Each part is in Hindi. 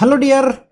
Hello dear,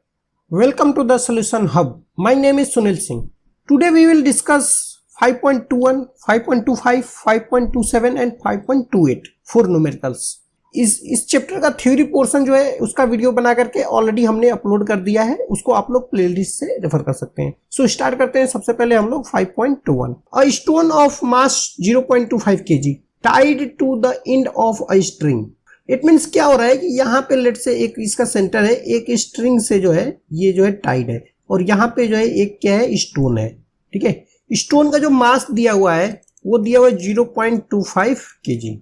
welcome to the Solution Hub. My name is Sunil Singh. Today we will discuss 5.21, 5.25, 5.27 and 5.28 4 numericals. इस चैप्टर का थ्योरी पोर्शन जो है उसका वीडियो बना करके ऑलरेडी हमने अपलोड कर दिया है, उसको आप लोग प्लेलिस्ट से रेफर कर सकते हैं। सो स्टार्ट करते हैं। सबसे पहले हम लोग 5.21 a stone of mass 0.25 kg tied to the end of a string. It means क्या हो रहा है कि यहाँ पे लेट से एक इसका सेंटर है, एक स्ट्रिंग से जो है ये जो है टाइड है और यहाँ पे जो है एक क्या है स्टोन है। ठीक है, स्टोन का जो मास दिया हुआ है वो दिया हुआ है 0.25 kg।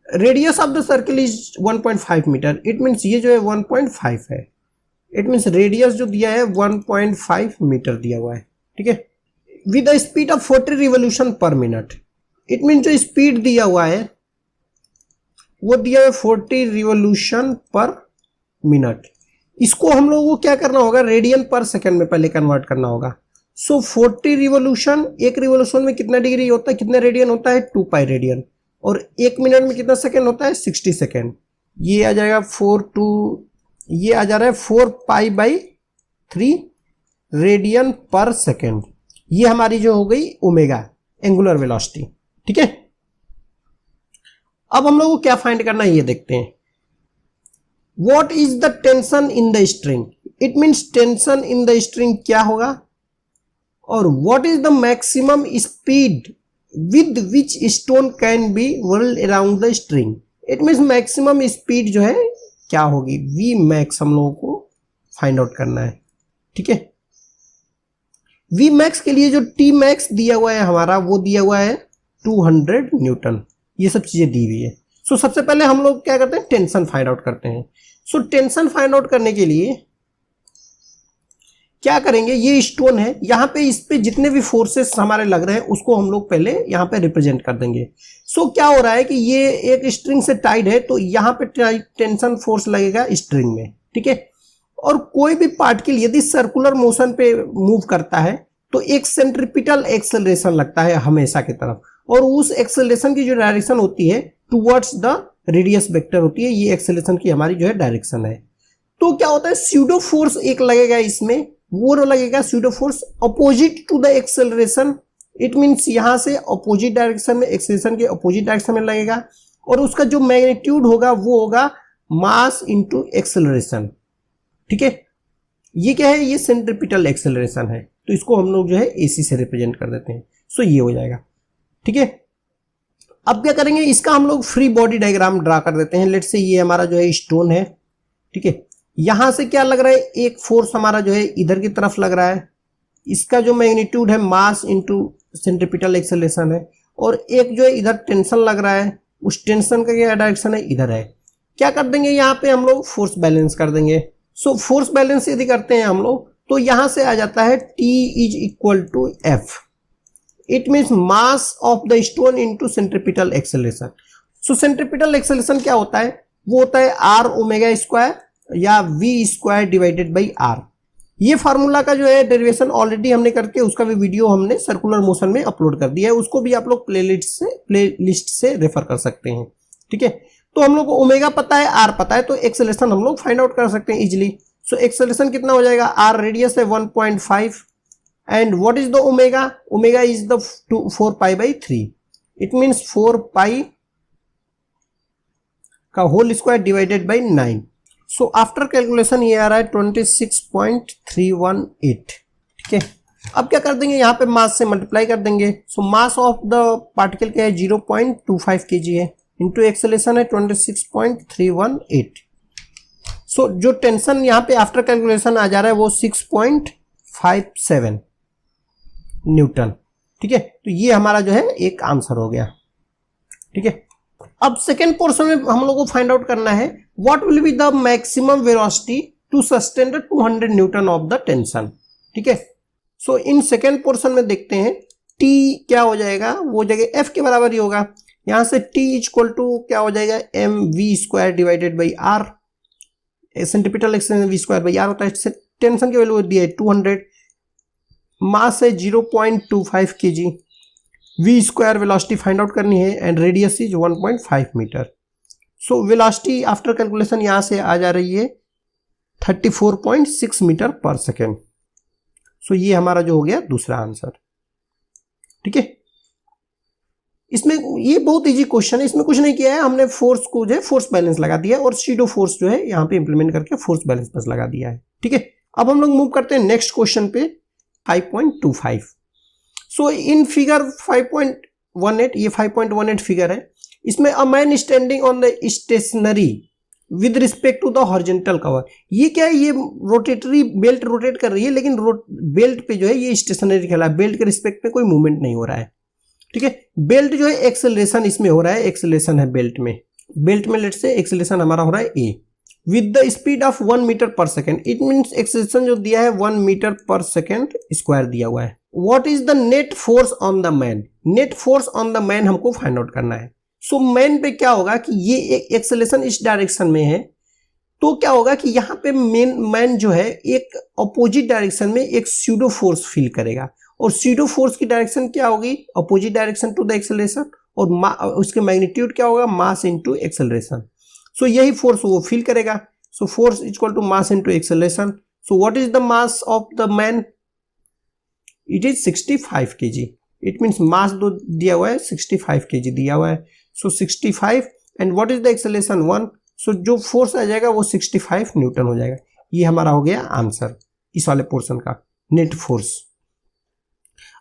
Radius of the circle is 1.5 metre. It means ये जो है 1.5 है। इट मीन्स रेडियस जो दिया है 1.5 मीटर दिया हुआ है। ठीक है, with the speed of 40 revolution per minute. It means जो स्पीड दिया हुआ है वो दिया है 40 रिवोल्यूशन पर मिनट। इसको हम लोगों को क्या करना होगा, रेडियन पर सेकंड में पहले कन्वर्ट करना होगा। सो 40 रिवोल्यूशन, एक रिवोल्यूशन में कितना डिग्री होता है, कितने रेडियन होता है 2 पाई रेडियन, और एक मिनट में कितना सेकंड होता है 60 सेकंड। ये आ जाएगा 4 पाई बाई 3 रेडियन पर सेकंड। ये हमारी जो हो गई ओमेगा एंगुलर वेलोसिटी। ठीक है, अब हम लोग को क्या फाइंड करना है ये देखते हैं। What is the tension in the string. It means tension in the string क्या होगा, और what is the maximum speed with which stone can be whirled around the string. It means maximum speed जो है क्या होगी, वी मैक्स हम लोगों को फाइंड आउट करना है। ठीक है, वी मैक्स के लिए जो टी मैक्स दिया हुआ है हमारा वो दिया हुआ है 200 न्यूटन। ये सब चीजें दी हुई है। सो सबसे पहले हम लोग क्या करते हैं, टेंशन फाइंड आउट करते हैं। सो टेंशन फाइंड आउट करने के लिए क्या करेंगे, ये स्टोन है, यहाँ पे इस पे जितने भी फोर्सेस हमारे लग रहे हैं उसको हम लोग पहले यहाँ पे रिप्रेजेंट कर देंगे। सो क्या हो रहा है कि ये एक स्ट्रिंग से टाइड है तो यहाँ पे टेंशन फोर्स लगेगा स्ट्रिंग में। ठीक है, और कोई भी पार्टिकल यदि सर्कुलर मोशन पे मूव करता है तो एक सेंट्रिपिटल एक्सेलरेशन लगता है हमेशा की तरफ, और उस एक्सेलरेशन की जो डायरेक्शन होती है टुवर्ड्स द रेडियस वेक्टर होती है। ये एक्सेलरेशन की हमारी जो है डायरेक्शन है। तो क्या होता है, स्यूडो फोर्स एक लगेगा इसमें, वो लगेगा pseudo force opposite to the acceleration. It means यहां से अपोजिट डायरेक्शन में, एक्सेलरेशन के अपोजिट डायरेक्शन में लगेगा, और उसका जो मैग्नीट्यूड होगा वो होगा मास इंटू एक्सेलरेशन। ठीक है, ये क्या है, ये सेंट्रिपिटल एक्सेलरेशन है, तो इसको हम लोग जो है एसी से रिप्रेजेंट कर देते हैं। सो ये हो जाएगा। ठीक है, अब क्या करेंगे, इसका हम लोग फ्री बॉडी डायग्राम ड्रा कर देते हैं। लेट से ये हमारा जो है स्टोन है। ठीक है, यहां से क्या लग रहा है, एक फोर्स हमारा जो है इधर की तरफ लग रहा है, इसका जो मैग्नीट्यूड है मास इंटू सेंट्रिपिटल एक्सेलरेशन है, और एक जो है इधर टेंशन लग रहा है, उस टेंशन का क्या डायरेक्शन है, इधर है। क्या कर देंगे, यहाँ पे हम लोग फोर्स बैलेंस कर देंगे। सो फोर्स बैलेंस यदि करते हैं हम लोग तो यहां से आ जाता है T is equal to F। It means mass of the stone into centripetal acceleration. So centripetal acceleration क्या होता है, वो होता है R ओमेगा स्क्वायर या V square divided by R। ये फार्मूला का जो है डेरिवेशन ऑलरेडी हमने करके उसका भी वीडियो हमने सर्कुलर मोशन में अपलोड कर दिया है, उसको भी आप लोग प्लेलिस्ट से रेफर कर सकते हैं। ठीक है, तो हम लोग को ओमेगा पता है, R पता है, तो एक्सेलरेशन हम लोग फाइंड आउट कर सकते हैं इजिली। सो एक्सेलरेशन कितना हो जाएगा, R रेडियस है 1.5 and what is the omega, omega is the 4 pi by 3। It means 4 pi का whole square divided by 9। So after calculation ये आ रहा है 26.318। ठीक है, अब क्या कर देंगे, यहाँ पे मास से मल्टीप्लाई कर देंगे। So mass of the particle क्या है 0.25 kg है, इंटू एक्सेलरेशन है 26.318। सो जो टेंशन यहाँ पे आफ्टर कैलकुलेशन आ जा रहा है वो 6.57 न्यूटन। ठीक है, तो ये हमारा जो है एक आंसर हो गया। ठीक है, अब सेकेंड पोर्शन में हम लोग को फाइंड आउट करना है what will be the maximum velocity to sustain the 200 newton of the tension. ठीक है, सो इन सेकेंड पोर्शन में देखते हैं T क्या हो जाएगा, वो जगह F के बराबर ही होगा। यहां से T इक्वल टू क्या हो जाएगा, mv square divided by R। Centripetal acceleration V square by R होता है। टेंशन की वैल्यू दी है 200, मास है 0.25 kg, V square velocity find out करनी है and radius is 1.5 metre. So velocity after calculation यहां से आ जा रही है 34.6 मीटर पर सेकेंड। सो ये हमारा जो हो गया दूसरा आंसर। ठीक है, इसमें ये बहुत इजी क्वेश्चन है, इसमें कुछ नहीं किया है हमने, फोर्स को जो है फोर्स बैलेंस लगा दिया और सीडो फोर्स जो है यहाँ पे इंप्लीमेंट करके फोर्स बैलेंस बस लगा दिया है। ठीक है, अब हम लोग मूव करते हैं नेक्स्ट क्वेश्चन पे 5.25। सो इन फिगर 5.18, ये 5.18 फिगर है, इसमें a man standing on the stationary with respect to the horizontal cover. ये क्या है, ये रोटेटरी बेल्ट रोटेट कर रही है, लेकिन बेल्ट पे जो है ये स्टेशनरी खेला है, बेल्ट के रिस्पेक्ट में कोई मूवमेंट नहीं हो रहा है। ठीक है, बेल्ट जो है एक्सेलरेशन इसमें हो रहा है, एक्सेलरेशन है बेल्ट में, लेट से एक्सेलरेशन हमारा हो रहा है a with the speed of 1 metre per second. It means acceleration जो दिया है 1 मीटर पर सेकेंड स्क्वायर दिया हुआ है। What is the net force on the man, net force on the man हमको फाइंड आउट करना है। सो मैन पे क्या होगा कि ये एक्सेलरेशन इस डायरेक्शन में है, तो क्या होगा कि यहाँ पे मैन जो है एक अपोजिट डायरेक्शन में एक स्यूडो फोर्स फील करेगा, और स्यूडो फोर्स की डायरेक्शन क्या होगी, opposite direction to the acceleration, और उसके मैग्नीट्यूड क्या होगा, मास इनटू एक्सेलरेशन। सो यही फोर्स वो फील करेगा। So force equal to mass into acceleration. So what is the mass of the man, it is 65 kg। It means mass दो दिया हुआ है, 65 kg दिया हुआ है। So 65 and what is the acceleration 1। So जो फोर्स आ जाएगा वो 65 न्यूटन हो जाएगा। ये हमारा हो गया आंसर इस वाले पोर्शन का, नेट फोर्स।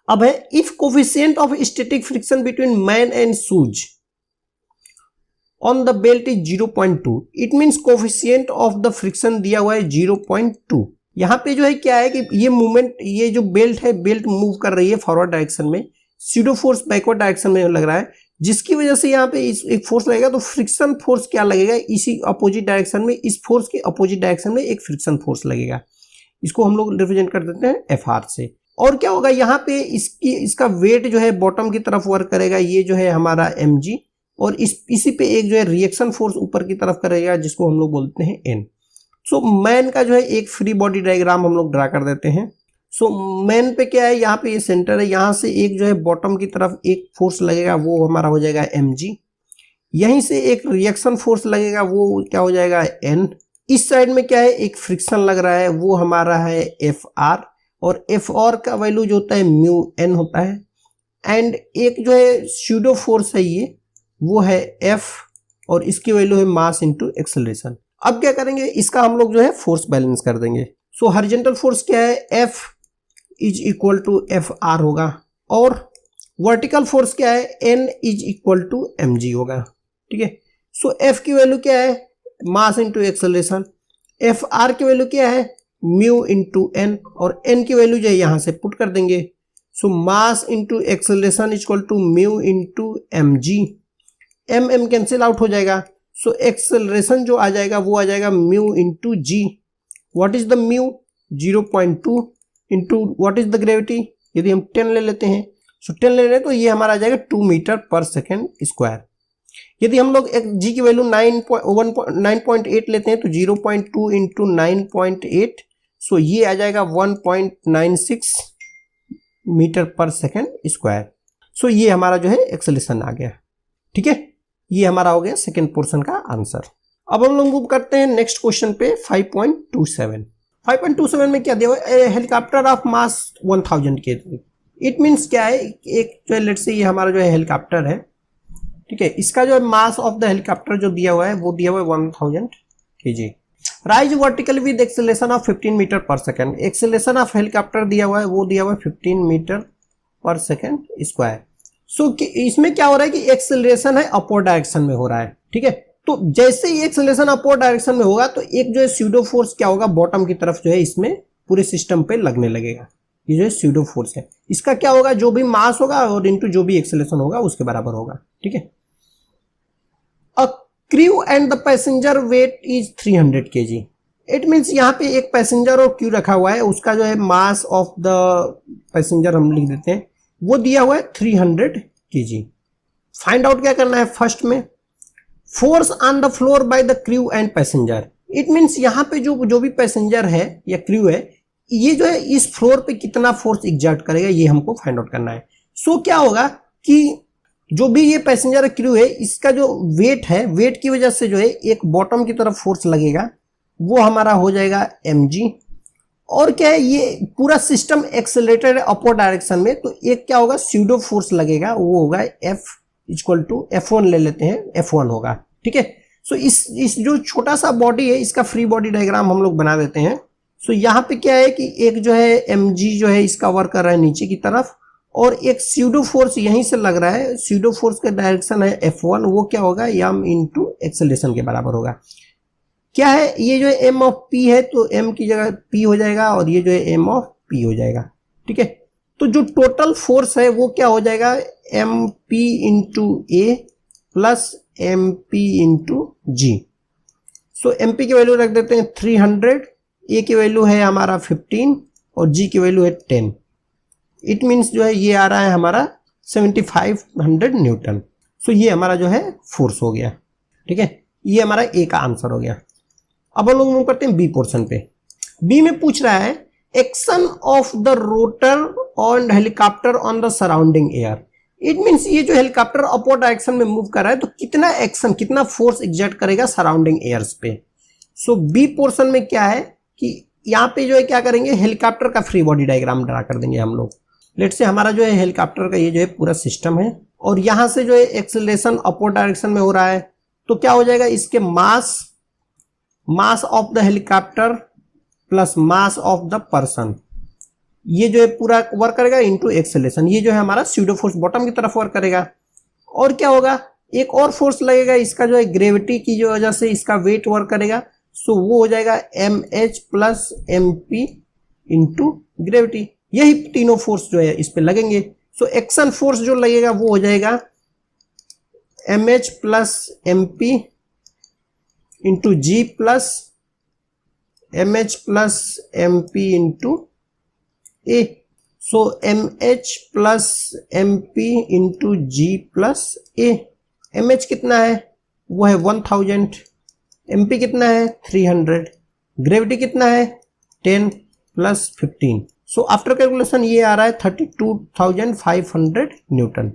अब है if coefficient of static friction between man and shoes on the belt is 0.2, it means coefficient of the friction दिया हुआ है 0.2। यहाँ पे जो है क्या है कि ये मूवमेंट, ये जो बेल्ट है, बेल्ट मूव कर रही है फॉरवर्ड डायरेक्शन में, स्यूडो फोर्स बैकवर्ड डायरेक्शन में लग रहा है, जिसकी वजह से यहाँ पे एक फोर्स लगेगा, तो फ्रिक्शन फोर्स क्या लगेगा, इसी अपोजिट डायरेक्शन में, इस फोर्स के अपोजिट डायरेक्शन में एक फ्रिक्शन फोर्स लगेगा। इसको हम लोग रिप्रेजेंट कर देते हैं FR से। और क्या होगा यहाँ पे, इसका वेट जो है बॉटम की तरफ वर्क करेगा, ये जो है हमारा mg, और इसी पे एक जो है रिएक्शन फोर्स ऊपर की तरफ करेगा, जिसको हम लोग बोलते हैं n। सो मैन का जो है एक फ्री बॉडी डायग्राम हम लोग ड्रा कर देते हैं। सो मैन पे क्या है, यहाँ पे ये सेंटर है, यहाँ से एक जो है बॉटम की तरफ एक फोर्स लगेगा, वो हमारा हो जाएगा mg। यहीं से एक रिएक्शन फोर्स लगेगा, वो क्या हो जाएगा n। इस साइड में क्या है, एक फ्रिक्शन लग रहा है, वो हमारा है FR, और FR का वैल्यू जो होता है म्यू n होता है। एंड एक जो है स्यूडो फोर्स है ये, वो है F, और इसकी वैल्यू है मास इनटू एक्सेलरेशन। अब क्या करेंगे, इसका हम लोग जो है फोर्स बैलेंस कर देंगे। सो हॉरिजॉन्टल फोर्स क्या है, F is equal to FR होगा, और वर्टिकल फोर्स क्या है, N is equal to mg होगा। ठीक है, सो F की वैल्यू क्या है, मास इनटू एक्सेलरेशन, FR की वैल्यू क्या है, म्यू इंटू n, और n की वैल्यू जो है यहाँ से पुट कर देंगे। So mass into acceleration equal to mu into mg, m cancel out हो जाएगा। सो एक्सेलरेशन जो आ जाएगा वो आ जाएगा mu into g। What is the mu, 0.2 into what is the gravity, यदि हम 10 ले लेते हैं, सो 10 ले लें तो ये हमारा आ जाएगा 2 मीटर पर सेकेंड स्क्वायर। यदि हम लोग g की वैल्यू 9.8 लेते हैं तो 0.2 इंटू 9.8, सो ये आ जाएगा 1.96 मीटर पर सेकेंड स्क्वायर। सो ये हमारा जो है एक्सेलरेशन आ गया। ठीक है, ये हमारा हो गया सेकेंड पोर्शन का आंसर। अब हम लोग मूव करते हैं नेक्स्ट क्वेश्चन पे 5.27। 5.27 में क्या दिया हुआ है, helicopter of mass 1000 kg। It means क्या है, एक जो है लेट्स से ये हमारा जो है हेलीकॉप्टर है, ठीक है, इसका जो है मास ऑफ द हेलीकॉप्टर जो दिया हुआ है वो दिया हुआ है 1000 kg। Rise vertical with acceleration of 15 metre per second. Acceleration of helicopter दिया हुआ है, वो दिया हुआ है 15 मीटर पर सेकेंड स्क्वायर। सो इसमें क्या हो रहा है कि एक्सेलरेशन है अपवर्ड डायरेक्शन में हो रहा है। ठीक है, तो जैसे ही एक्सेलरेशन अपवर्ड डायरेक्शन में होगा तो एक जो है स्यूडो फोर्स क्या होगा, बॉटम की तरफ जो है इसमें पूरे सिस्टम पे लगने लगेगा। ये जो है स्यूडो फोर्स है, इसका क्या होगा, जो भी मास होगा और इनटू जो भी एक्सेलरेशन होगा उसके बराबर होगा। ठीक है, a crew and the passenger weight is 300 kg। It means यहाँ पे एक पैसेंजर और क्रू रखा हुआ है, उसका जो है मास ऑफ द पैसेंजर हम लिख देते हैं, वो दिया हुआ है 300 kg। फाइंड आउट क्या करना है, फर्स्ट में force on the floor by the crew and passenger. It means यहाँ पे जो भी पैसेंजर है या क्रू है, ये जो है इस फ्लोर पे कितना फोर्स एग्जर्ट करेगा, ये हमको फाइंड आउट करना है। सो क्या होगा कि जो भी ये पैसेंजर क्रू है, इसका जो वेट है, वेट की वजह से जो है एक बॉटम की तरफ फोर्स लगेगा वो हमारा हो जाएगा mg। और क्या है, ये पूरा सिस्टम एक्सेलरेटेड अपवर्ड डायरेक्शन में, तो एक क्या होगा, स्यूडो फोर्स लगेगा, वो होगा F इक्वल टू F1 ले लेते हैं, F1 होगा। ठीक है, सो इस जो छोटा सा बॉडी है इसका फ्री बॉडी डायग्राम हम लोग बना देते हैं। सो यहाँ पे क्या है कि एक जो है mg जो है इसका वर्क कर रहा है नीचे की तरफ, और एक स्यूडो फोर्स यहीं से लग रहा है, स्यूडो फोर्स का डायरेक्शन है F1, वो क्या होगा, m इंटू एक्सेलरेशन के बराबर होगा। क्या है, ये जो है m ऑफ p है तो m की जगह p हो जाएगा, और ये जो है m ऑफ p हो जाएगा। ठीक है, तो जो टोटल फोर्स है वो क्या हो जाएगा, mp into a plus mp into g। So mp की वैल्यू रख देते हैं 300, a की वैल्यू है हमारा 15 और g की वैल्यू है 10। इट मीन्स जो है ये आ रहा है हमारा 7500 न्यूटन। सो ये हमारा जो है फोर्स हो गया। ठीक है, ये हमारा ए का आंसर हो गया। अब हम लोग मूव करते हैं बी पोर्शन पे। बी में पूछ रहा है action of the rotor on helicopter on the surrounding air. It means ये जो हेलीकॉप्टर अपवर्ड डायरेक्शन में मूव कर रहा है तो कितना एक्शन, कितना फोर्स एग्जर्ट करेगा सराउंडिंग एयर्स पे। सो बी पोर्शन में क्या है कि यहाँ पे जो है क्या करेंगे, हेलीकॉप्टर का फ्री बॉडी डायग्राम ड्रा कर देंगे हम लोग। लेट से हमारा जो है हेलीकॉप्टर का ये जो है पूरा सिस्टम है, और यहां से जो है एक्सेलरेशन अपवर्ड डायरेक्शन में हो रहा है, तो क्या हो जाएगा, इसके मास of the helicopter plus mass of the person, ये जो है पूरा वर्क करेगा इनटू एक्सेलरेशन। ये जो है हमारा स्यूडो फोर्स बॉटम की तरफ वर्क करेगा। और क्या होगा, एक और फोर्स लगेगा, इसका जो है ग्रेविटी की जो वजह से इसका वेट वर्क करेगा। सो वो हो जाएगा mh plus mp into gravity. यही तीनों फोर्स जो है इस पे लगेंगे। सो एक्शन फोर्स जो लगेगा वो हो जाएगा mh plus mp into g plus mh plus mp into a। So mh plus mp into g plus a। mh कितना है, वो है 1000, mp कितना है 300, ग्रेविटी कितना है 10 प्लस 15। सो आफ्टर कैलकुलेशन ये आ रहा है 32,500 न्यूटन।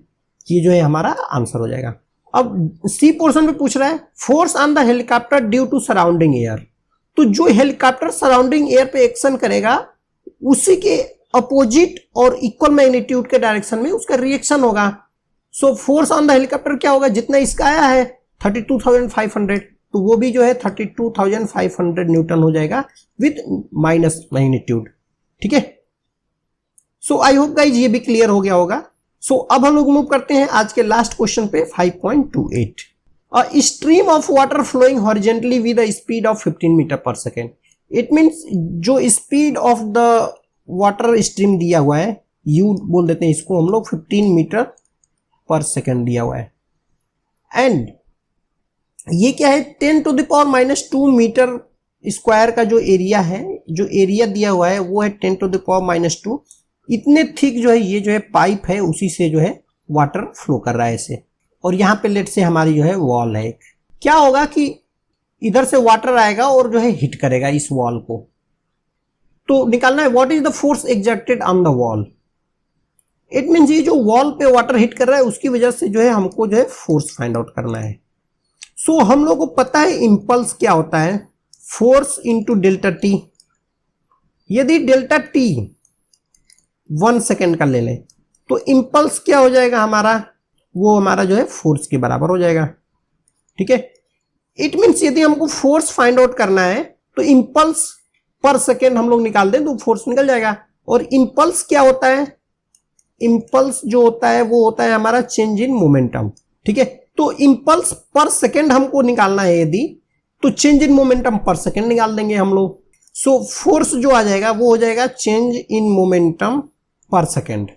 ये जो है हमारा आंसर हो जाएगा। अब सी पोर्शन में पूछ रहा है force on the helicopter due to surrounding air. तो जो हेलीकॉप्टर सराउंडिंग एयर पे एक्शन करेगा उसी के अपोजिट और इक्वल मैग्नीट्यूड के डायरेक्शन में उसका रिएक्शन होगा। So force on the helicopter क्या होगा, जितना इसका आया है 32,500, तो वो भी जो है 32,500 न्यूटन हो जाएगा विद माइनस मैग्नीट्यूड। ठीक है, सो आई होप गाइज ये भी क्लियर हो गया होगा। सो अब हम लोग मूव करते हैं आज के लास्ट क्वेश्चन पे 5.28। A stream of water flowing horizontally with a speed of 15 metre per second. It means जो speed of the water stream दिया हुआ है, यू बोल देते हैं इसको हम लोग, 15 मीटर पर सेकेंड दिया हुआ है। एंड ये क्या है, 10 to the power minus 2 metre square का जो एरिया है, जो एरिया दिया हुआ है वो है 10 टू द पावर माइनस 2। इतने थिक जो है ये जो है पाइप है, उसी से जो है वाटर फ्लो कर रहा है ऐसे। और यहाँ पे लेट से हमारी जो है वॉल है। क्या होगा कि इधर से वाटर आएगा और जो है हिट करेगा इस वॉल को। तो निकालना है what is the force exerted on the wall. It means ये जो वॉल पे वाटर हिट कर रहा है उसकी वजह से जो है हमको जो है फोर्स फाइंड आउट करना है। सो हम लोग को पता है इंपल्स क्या होता है, फोर्स इंटू डेल्टा टी। यदि डेल्टा टी 1 सेकेंड का ले लें तो इंपल्स क्या हो जाएगा हमारा, वो हमारा जो है फोर्स के बराबर हो जाएगा। ठीक है, इट मीन्स यदि हमको फोर्स फाइंड आउट करना है तो इंपल्स पर सेकेंड हम लोग निकाल दें तो फोर्स निकल जाएगा। और इंपल्स क्या होता है, इंपल्स जो होता है वो होता है हमारा चेंज इन मोमेंटम। ठीक है, तो इंपल्स पर सेकेंड हमको निकालना है यदि, तो चेंज इन मोमेंटम पर सेकेंड निकाल देंगे हम लोग। सो फोर्स जो आ जाएगा वो हो जाएगा चेंज इन मोमेंटम पर सेकेंड।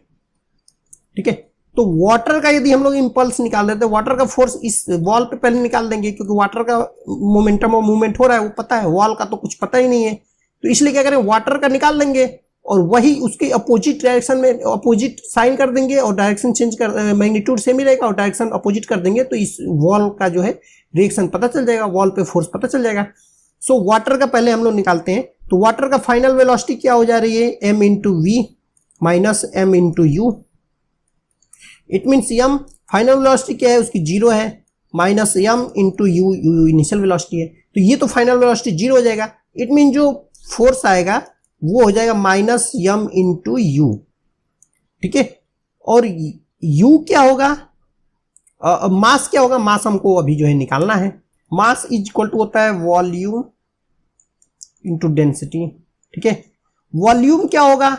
ठीक है, तो वाटर का यदि हम लोग इंपल्स निकाल देते हैं, वाटर का फोर्स इस वॉल पे पहले निकाल देंगे क्योंकि वाटर का मोमेंटम और मूवमेंट हो रहा है वो पता है, वॉल का तो कुछ पता ही नहीं है। तो इसलिए क्या करें, वाटर का निकाल देंगे और वही उसके अपोजिट डायरेक्शन में अपोजिट साइन कर देंगे और डायरेक्शन चेंज कर, मैग्नीट्यूड सेम ही रहेगा और डायरेक्शन अपोजिट कर देंगे तो इस वॉल का जो है रिएक्शन पता चल जाएगा, वॉल पे फोर्स पता चल जाएगा। सो वाटर का पहले हम लोग निकालते हैं। तो वाटर का फाइनल वेलोसिटी क्या हो जा रही है, m into V minus m into U. It means m final velocity क्या है उसकी 0 है, minus m into U, U initial velocity है। तो ये तो फाइनल वेलोसिटी 0 हो जाएगा। इट मीन जो फोर्स आएगा वो हो जाएगा माइनस m इंटू यू, ठीक है। और u क्या होगा, मास क्या होगा, मास हमको अभी जो है निकालना है। मास इज इक्वल टू होता है वॉल्यूम इंटू डेंसिटी, ठीक है। वॉल्यूम क्या होगा,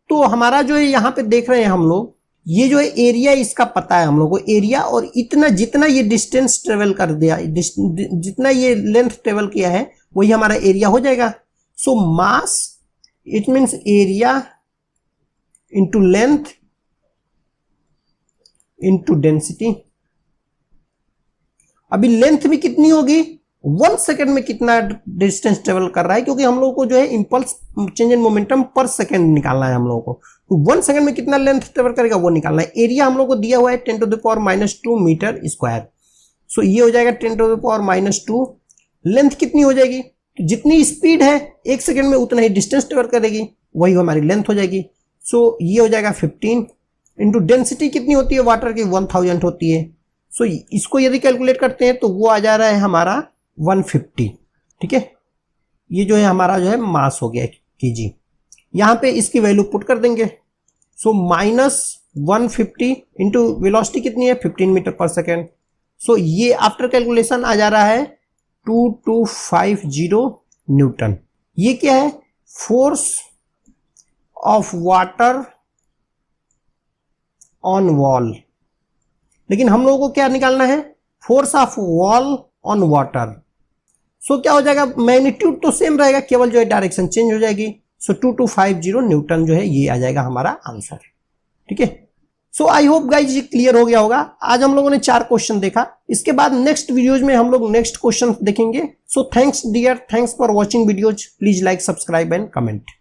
तो हमारा जो है यहाँ पे देख रहे हैं हम लोग, ये जो है एरिया इसका पता है हम लोग को, एरिया और इतना जितना ये डिस्टेंस ट्रेवल कर दिया, जितना ये लेंथ ट्रेवल किया है वही हमारा एरिया हो जाएगा। So mass it means area into length into density. अभी लेंथ भी कितनी होगी, 1 सेकेंड में कितना डिस्टेंस ट्रेवल कर रहा है, क्योंकि हम लोग को जो है इंपल्स चेंज इन मोमेंटम पर सेकेंड निकालना है हम लोगों को, तो 1 सेकेंड में कितना लेंथ ट्रेवल करेगा वो निकालना है। एरिया हम लोग को दिया हुआ है 10⁻⁻2 मीटर स्क्वायर। सो ये हो जाएगा 10⁻²। लेंथ कितनी हो जाएगी, जितनी स्पीड है 1 सेकेंड में उतना ही डिस्टेंस ट्रेवल करेगी, वही हमारी लेंथ हो जाएगी। सो ये हो जाएगा 15 इंटू डेंसिटी कितनी होती है वाटर की, 1000 होती है। सो इसको यदि कैलकुलेट करते हैं तो वो आ जा रहा है हमारा 150, ठीक है। ये जो है हमारा जो है मास हो गया केजी। यहाँ पे इसकी वैल्यू पुट कर देंगे। सो माइनस 150 इंटू वेलोसिटी कितनी है 15 मीटर पर सेकेंड। सो ये आफ्टर कैलकुलेशन आ जा रहा है 2250 न्यूटन। ये क्या है, force of water on wall. लेकिन हम लोगों को क्या निकालना है, force of wall on water. So क्या हो जाएगा, मैग्नीट्यूड तो सेम रहेगा, केवल जो है डायरेक्शन चेंज हो जाएगी। सो 2250 न्यूटन जो है ये आ जाएगा हमारा आंसर, ठीक है। सो आई होप गाइज ये क्लियर हो गया होगा। आज हम लोगों ने 4 क्वेश्चन देखा, इसके बाद नेक्स्ट वीडियोज में हम लोग नेक्स्ट क्वेश्चन देखेंगे। So thanks dear, thanks for watching videos. Please like, subscribe and comment.